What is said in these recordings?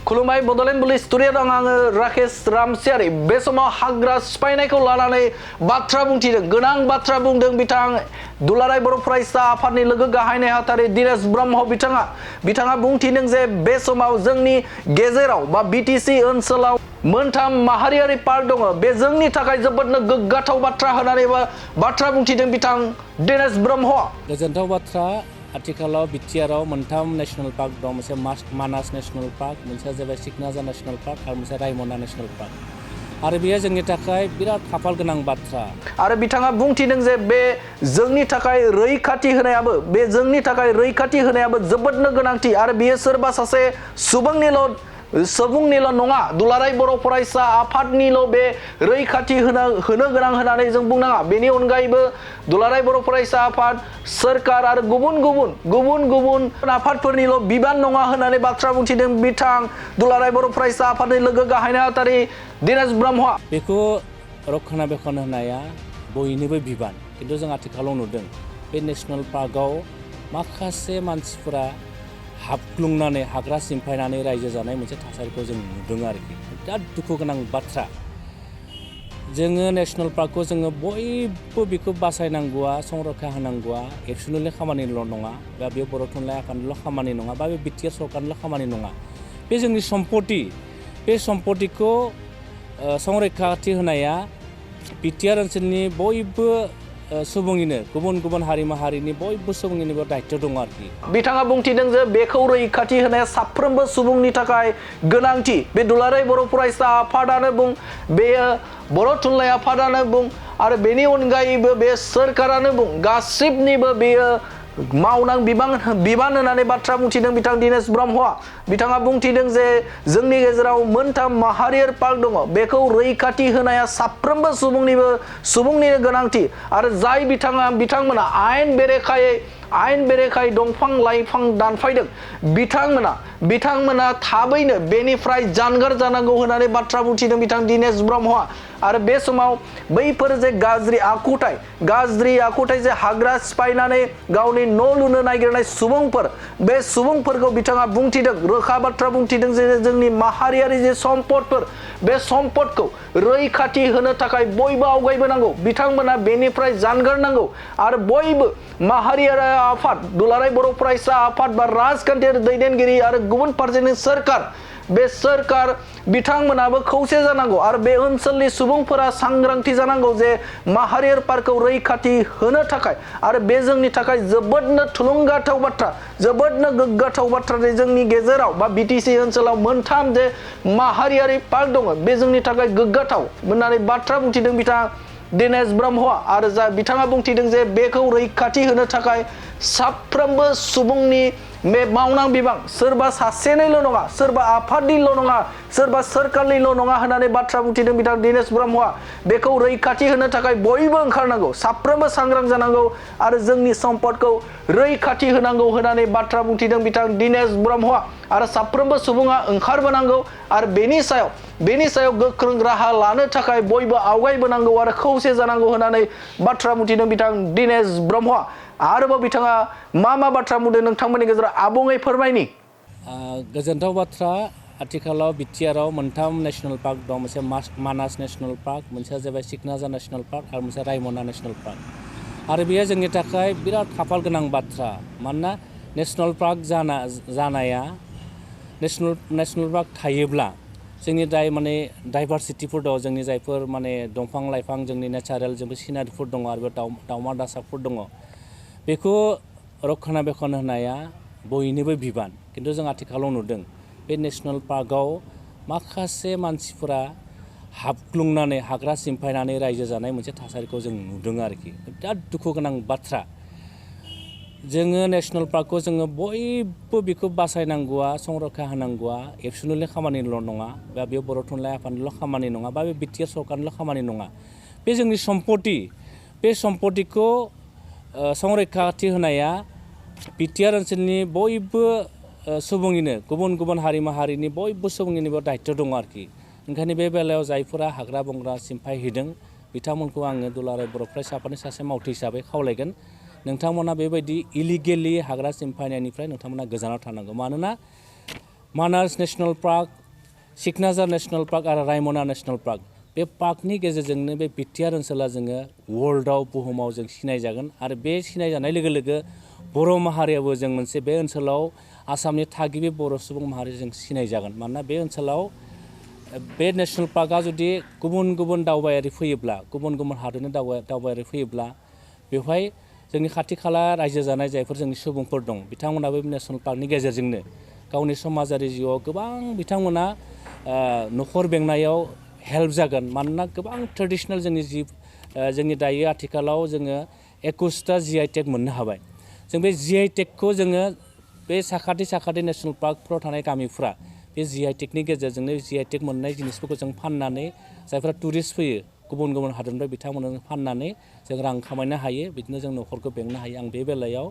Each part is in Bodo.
खुलुमबाय बड'लेण्ड बुब्लि स्टुडिय'आव आङो राकेश रामसियारि बे समाव हाग्रा सिफायनायखौ लानानै बाथ्रा बुंथिदों गोनां बाथ्रा बुंदों बिथां दुलाराय बर' फरायसा आफादनि लोगो गाहाय नेहाथारि दिनेश ब्रह्म बिथाङा बुंथिदों जे बे समाव जोंनि गेजेराव बा बिटिसि ओनसोलाव मोनथाम माहारियारि पार्क दङ बे जोंनि थाखाय जोबोदनो गोग्गाथाव बाथ्रा होननानै बाथ्रा बुंथिदों बिथां दिनेश ब्रह्म गोजोनथाव बाथ्रा आथिखालाव बिटिआरआव मोनथाम नेशनेल पार्क दं मोनसे मानास नेशनेल पार्क मोनसेया जाबाय सिकनाझार नेशनेल पार्क आरो मोनसे रायमना नेशनेल पार्क आरो बेयो जोंनि थाखाय बिराद खाफाल गोनां बाथ्रा आरो बिथाङा बुंथिदों जे बे जोंनि थाखाय रैखाथि होनायाबो जोबोदनो गोनांथि आरो बेयो सोरबा सासे सुबुंनिल' नङा दुलाराय बर' फरायसा आफादनिल' बे रैखाथि होनो गोनां होननानै जों बुंनाङा बेनि अनगायैबो दुलाराय बर' फरायसा आफाद सोरखार आरो गुबुन आफादफोरनिल' बिबान नङा होननानै बाथ्रा बुंथिदों बिथां दुलाराय बर' फरायसा आफादनि लोगो गाहाय नेहाथारि दिनेश ब्रह्मआ बेखौ रक्षनाबेक्षन होनाया बयनिबो बिबान खिन्थु जों आथिखालाव नुदों बे नेशनेल पार्कआव माखासे मानसिफोरा हाबग्लुंनानै हाग्रा सिमफायनानै रायजो जानाय मोनसे थासारिखौ जों नुदों आरोखि बिराद दुखु गोनां बाथ्रा जोङो नेशनेल पार्कखौ जोङो बयबो बेखौ बासायनांगौआ संरैखा होनांगौआ एबसुलुटलि खामानिल' नङा बा बे बर' थुनलाइ आफादनिल' खामानि नङा बा बे बिटिआर सरकारनिल' खामानि नङा बे जोंनि सम्पति बे सम्पतिखौ संरैखाथि होनाया बिटिआर ओनसोलनि बयबो सुबुंनिनो गुबुन हारि माहारिनि बयबो सुबुंनिबो दायित्व दङ आरोखि बिथाङा बुंथिदों जे बेखौ रैखाथि होनाया साफ्रोमबो सुबुंनि थाखाय गोनांथि बे दुलाराय बर' फरायसा आफादानो बुं बेयो बर' थुनलाइ आफादानो बुं आरो बेनि अनगायैबो बे सोरखारानो बुं गासिबनिबो बेयो मावनां बिबान होननानै बाथ्रा बुंथिदों बिथां दिनेश ब्रह्मआ बिथाङा बुंथिदों जे जोंनि गेजेराव मोनथाम माहारियारि पार्क दङ बेखौ रैखाथि होनाया साफ्रोमबो सुबुंनिनो गोनांथि आरो जाय बिथांमोना आयेन बेरेखायै दंफां लाइफां दानफायदों बिथांमोना थाबैनो बेनिफ्राय जानगार जानांगौ होननानै बाथ्रा बुंथिदों बिथां दिनेश ब्रह्मआ आरो बे समाव बैफोर जे गाज्रि आखुथाय जे हाग्रा सिफायनानै गावनि न' लुनो नागिरनाय सुबुंफोर बे सुबुंफोरखौ बिथाङा बुंथिदों रोखा बाथ्रा बुंथिदों जे जोंनि माहारियारि जे सम्पदफोर बे सम्पदखौ रैखाथि होनो थाखाय बयबो आवगायबोनांगौ बिथांमोना बेनिफ्राय जानगारनांगौ आरो बयबो माहारियारि आफाद दुलाराय बर' फरायसा आफाद बा राजखान्थियारि दैदेनगिरि आरो गुबुन फारसेनि सोरखार बिथांमोनाबो खौसे जानांगो आरो बे ओनसोलनि सुबुंफोरा सांग्रांथि जानांगौ जे माहारियारि पार्कखौ रैखाथि होनो थाखाय आरो बे जोंनि थाखाय जोबोदनो थुलुंगाथाव बाथ्रा जोबोदनो गोग्गाथाव बाथ्रा जे जोंनि गेजेराव बा बिटिसि ओनसोलाव मोनथाम जे माहारियारि पार्क दङ बे जोंनि थाखाय गोग्गाथाव होननानै बाथ्रा बुंथिदों बिथाङा दिनेश ब्रह्मआ आरो बिथाङा बुंथिदों जे बेखौ रैखाथि होनो थाखाय साफ्रोमबो सुबुंनि बे मावनां बिबान सोरबा सासेनिल' नङा सोरबा आफादनिल' नङा सोरबा सोरखारनिल' नङा होननानै बाथ्रा बुंथिदों बिथां दिनेश ब्रह्मआ बेखौ रैखाथि होनो थाखाय बयबो ओंखारनांगौ साफ्रोमबो सांग्रां जानांगौ आरो जोंनि सम्पदखौ रैखाथि होनांगौ होननानै बाथ्रा बुंथिदों बिथां दिनेश ब्रह्मआ आरो साफ्रोमबो सुबुङा ओंखारबोनांगौ आरो बेनि सायाव गोख्रों राहा लानो थाखाय बयबो आवगायबोनांगौ आरो खौसे जानांगौ होननानै बाथ्रा बुंथिदों बिथां दिनेश ब्रह्मआ आरोबाव बिथाङा मा बाथ्रा बुंदों नोंथांमोननि गेजेराव आबुङै फोरमायनि गोजोनथाव बाथ्रा आथिखालाव बिटिआरआव मोनथाम नेशनेल पार्क दं मोनसे मानास नेशनेल पार्क मोनसेया जाबाय सिकनाझार नेशनेल पार्क आरो मोनसे रायमना नेशनेल पार्क आरो बेयो जोंनि थाखाय बिराद खाफाल गोनां बाथ्रा मानोना नेशनेल पार्क जानाया नेशनेल पार्क थायोब्ला जोंनि डाइभारसिटिफोर दं जोंनि जायफोर दंफां लाइफां जोंनि नेचारेल जोंबो सिनारिफोर दङ आरो दाउमा दाउसाफोर दङ बेखौ रक्षनाबेक्षन होनाया बयनिबो बिबान खिन्थु जों आथिखालाव नुदों बे नेशनेल पार्कआव माखासे मानसिफोरा हाबग्लुंनानै हाग्रा सिमफायनानै रायजो जानाय मोनसे थासारिखौ जों नुदों आरोखि बिराद दुखु गोनां बाथ्रा जोङो नेशनेल पार्कखौ जोङो बयबो बेखौ बासायनांगौआ संरैखा होनांगौआ एबसुलुटलि खामानिल' नङा बा बे बर' थुनलाइ आफादनिल' खामानि नङा बा बे बिटिआर सरकारनिल' खामानि नङा बे जोंनि सम्पति बे सम्पतिखौ संरैखाथि होनाया बिटिआर ओनसोलनि बयबो सुबुंनिनो गुबुन हारि माहारिनि बयबो सुबुंनिबो दायित्व दङ आरोखि ओंखायनो बे बेलायाव जायफोरा हाग्रा बंग्रा सिमफायहैदों बिथांमोनखौ आङो दुलाराय बर' फरायसा आफादनि सासे मावथि हिसाबै खावलायगोन नोंथांमोना बेबायदि इलिगेलि हाग्रा सिमफायनायनिफ्राय नोंथांमोना गोजानाव थानांगौ मानोना मानास नेशनेल पार्क, सिकनाझार नेशनेल पार्क आरो रायमना नेशनेल पार्क बे पार्कनि गेजेरजोंनो बे बिटिआर ओनसोला जोङो वर्ल्डआव बुहुमाव जों सिनायजागोन आरो बे सिनायजानाय लोगो लोगो बर' माहारियाबो जों मोनसे बे ओनसोलाव आसामनि थागिबि बर' सुबुं माहारि जों सिनायजागोन मानोना बे ओनसोलाव बे नेशनेल पार्कआ जुदि गुबुन गुबुन दावबायारि फैयोब्ला गुबुन गुबुन हादोरनि दावबायारि फैयोब्ला बेवहाय जोंनि खाथि खाला रायजो जानाय जायफोर जोंनि सुबुंफोर दं बिथांमोनाबो नेशनेल पार्कनि गेजेरजोंनो गावनि समाजारि जिउआव गोबां बिथांमोना न'खर बेंनायाव हेल्प जागोन मानोना गोबां ट्रेडिशनेल जोंनि दायो आथिखालाव जोङो 21टा GI टेग मोननो हाबाय जों बे GI टेगखौ जोङो बे साखाथि नेशनेल पार्कफ्राव थानाय गामिफ्रा बे GI टेगनि गेजेरजोंनो GI टेग मोननाय जिनिसफोरखौ जों फाननानै जायफ्रा टुरिस्ट फैयो गुबुन गुबुन हादोरनिफ्राय बिथांमोननो फाननानै जों रां खामायनो हायो बिदिनो जों न'खरखौ बेंनो हायो आं बे बेलायाव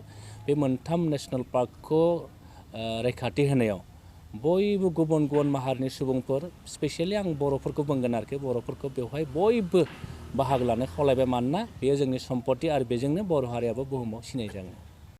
बे मोनथाम नेशनेल पार्कखौ रैखाथि होनायाव बयबो गुबुन गुबुन माहारिनि सुबुंफोर स्पेसियेलि आं बर'फोरखौ बुंगोन आरोखि बर'फोरखौ बेवहाय बयबो बाहागो लानो खावलायबाय मानोना बेयो जोंनि सम्पति आरो बेजोंनो बर' हारियाबो बुहुमाव सिनायजागोन